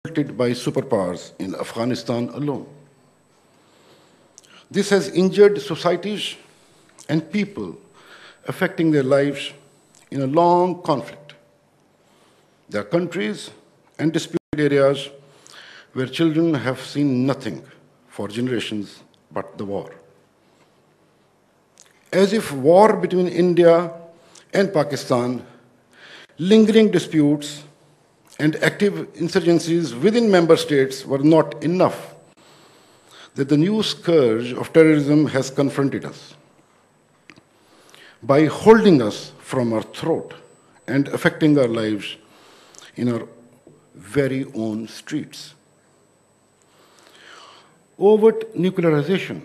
by superpowers in Afghanistan alone. This has injured societies and people, affecting their lives in a long conflict. There are countries and disputed areas where children have seen nothing for generations but the war. As if war between India and Pakistan, lingering disputes, and active insurgencies within member states were not enough, that the new scourge of terrorism has confronted us by holding us from our throat and affecting our lives in our very own streets. Overt nuclearization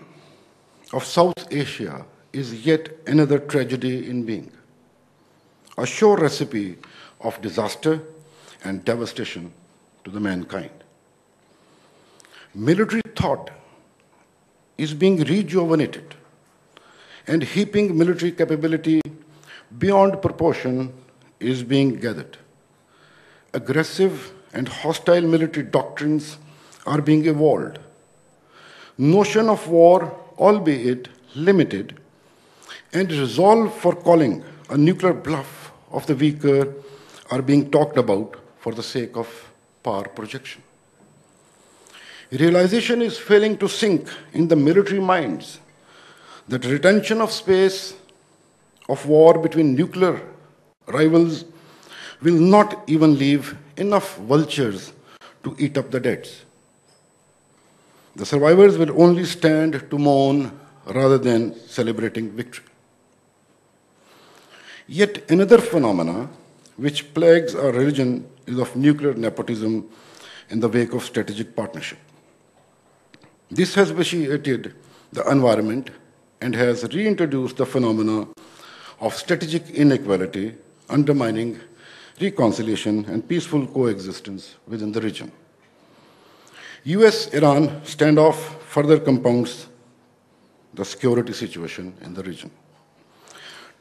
of South Asia is yet another tragedy in being, a sure recipe of disaster and devastation to the mankind. Military thought is being rejuvenated, and heaping military capability beyond proportion is being gathered. Aggressive and hostile military doctrines are being evolved. Notion of war, albeit limited, and resolve for calling a nuclear bluff of the weaker are being talked about for the sake of power projection. Realization is failing to sink in the military minds that retention of space of war between nuclear rivals will not even leave enough vultures to eat up the deads. The survivors will only stand to mourn rather than celebrating victory. Yet another phenomena which plagues our religion is of nuclear nepotism in the wake of strategic partnership. This has vitiated the environment and has reintroduced the phenomena of strategic inequality, undermining reconciliation and peaceful coexistence within the region. US-Iran standoff further compounds the security situation in the region.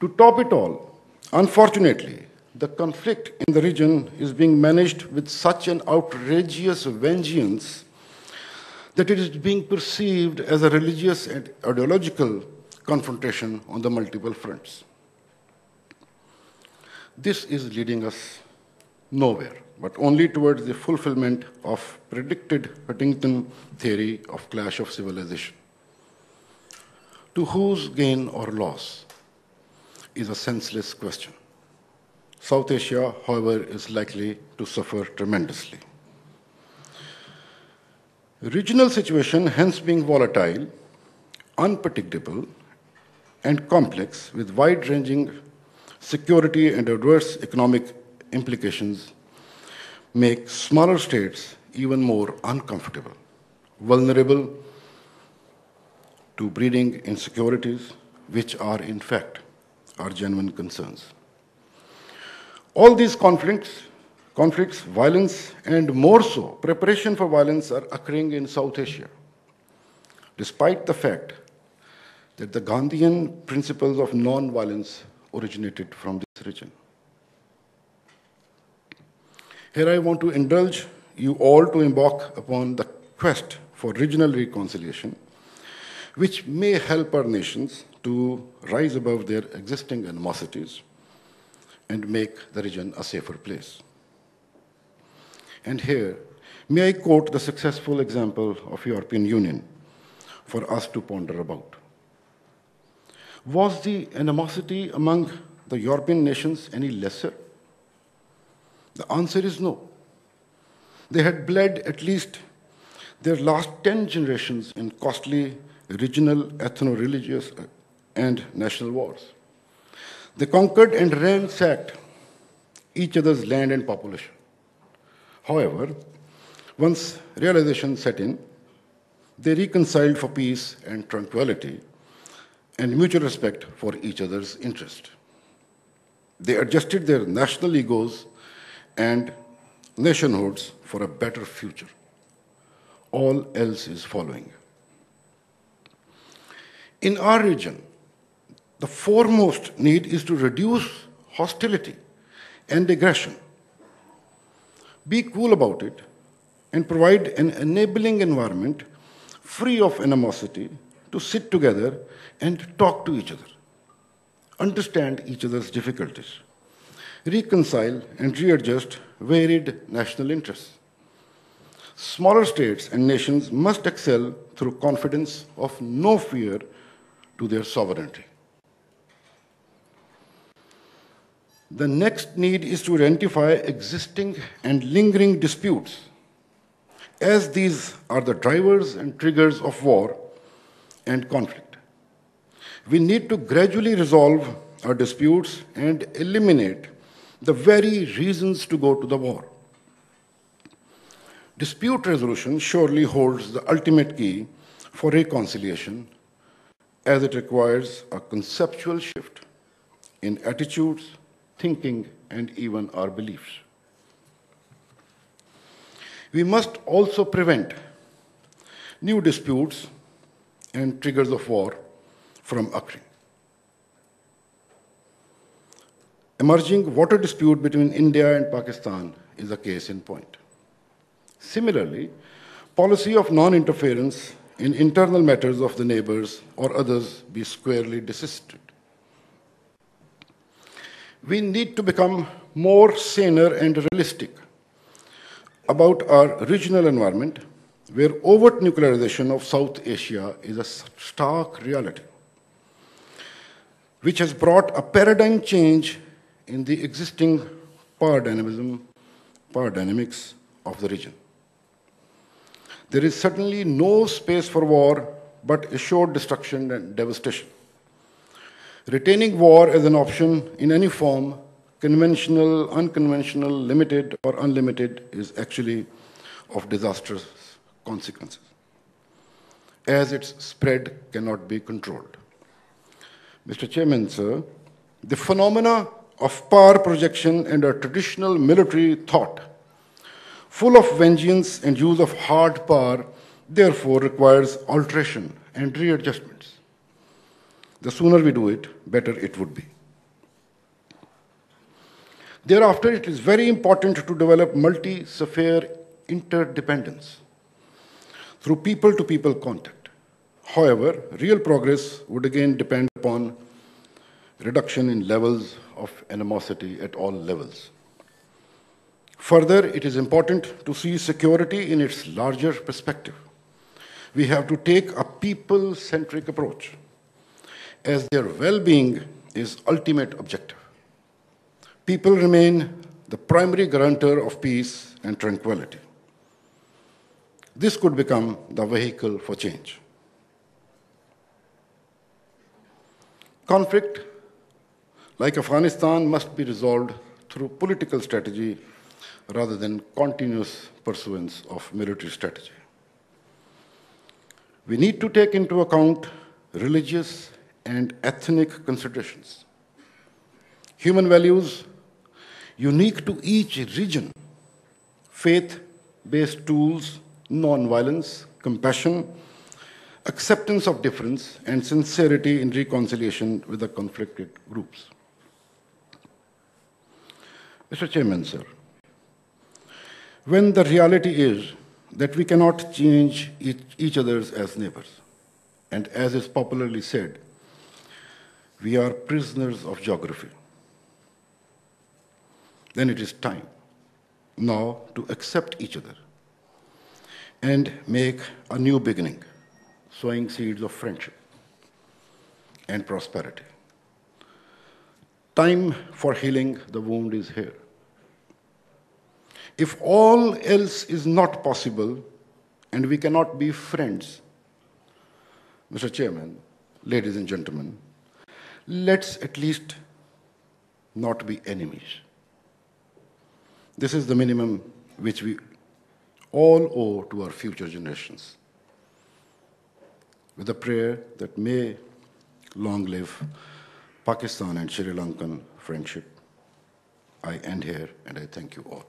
To top it all, unfortunately, the conflict in the region is being managed with such an outrageous vengeance that it is being perceived as a religious and ideological confrontation on the multiple fronts. This is leading us nowhere, but only towards the fulfillment of predicted Huntington theory of clash of civilization. To whose gain or loss is a senseless question. South Asia, however, is likely to suffer tremendously. Regional situation hence being volatile, unpredictable, and complex with wide-ranging security and adverse economic implications make smaller states even more uncomfortable, vulnerable to breeding insecurities, which are in fact our genuine concerns. All these conflicts, violence, and more so, preparation for violence are occurring in South Asia, despite the fact that the Gandhian principles of non-violence originated from this region. Here I want to indulge you all to embark upon the quest for regional reconciliation, which may help our nations to rise above their existing animosities and make the region a safer place. And here, may I quote the successful example of European Union for us to ponder about. Was the animosity among the European nations any lesser? The answer is no. They had bled at least their last 10 generations in costly regional, ethno-religious, and national wars. They conquered and ransacked each other's land and population. However, once realization set in, they reconciled for peace and tranquility and mutual respect for each other's interest. They adjusted their national egos and nationhoods for a better future. All else is following. In our region, the foremost need is to reduce hostility and aggression. Be cool about it, and provide an enabling environment free of animosity to sit together and talk to each other, understand each other's difficulties, reconcile and readjust varied national interests. Smaller states and nations must excel through confidence of no fear to their sovereignty. The next need is to identify existing and lingering disputes, as these are the drivers and triggers of war and conflict. We need to gradually resolve our disputes and eliminate the very reasons to go to the war. Dispute resolution surely holds the ultimate key for reconciliation, as it requires a conceptual shift in attitudes, thinking, and even our beliefs. We must also prevent new disputes and triggers of war from occurring. Emerging water dispute between India and Pakistan is a case in point. Similarly, policy of non-interference in internal matters of the neighbors or others be squarely desisted. We need to become more saner and realistic about our regional environment, where overt nuclearization of South Asia is a stark reality, which has brought a paradigm change in the existing power dynamics of the region. There is certainly no space for war, but assured destruction and devastation. Retaining war as an option in any form, conventional, unconventional, limited, or unlimited, is actually of disastrous consequences, as its spread cannot be controlled. Mr. Chairman, sir, the phenomena of power projection and a traditional military thought, full of vengeance and use of hard power, therefore requires alteration and readjustments. The sooner we do it, better it would be. Thereafter, it is very important to develop multi-sphere interdependence through people-to-people contact. However, real progress would again depend upon reduction in levels of animosity at all levels. Further, it is important to see security in its larger perspective. We have to take a people-centric approach, as their well-being is ultimate objective. People remain the primary guarantor of peace and tranquility. This could become the vehicle for change. Conflict, like Afghanistan, must be resolved through political strategy rather than continuous pursuance of military strategy. We need to take into account religious and ethnic considerations, human values unique to each region, faith-based tools, non-violence, compassion, acceptance of difference, and sincerity in reconciliation with the conflicted groups. Mr. Chairman, sir, when the reality is that we cannot change each other's as neighbors, and as is popularly said, we are prisoners of geography, then it is time now to accept each other and make a new beginning, sowing seeds of friendship and prosperity. Time for healing the wound is here. If all else is not possible and we cannot be friends, Mr. Chairman, ladies and gentlemen, let's at least not be enemies. This is the minimum which we all owe to our future generations. With a prayer that may long live Pakistan and Sri Lankan friendship, I end here and I thank you all.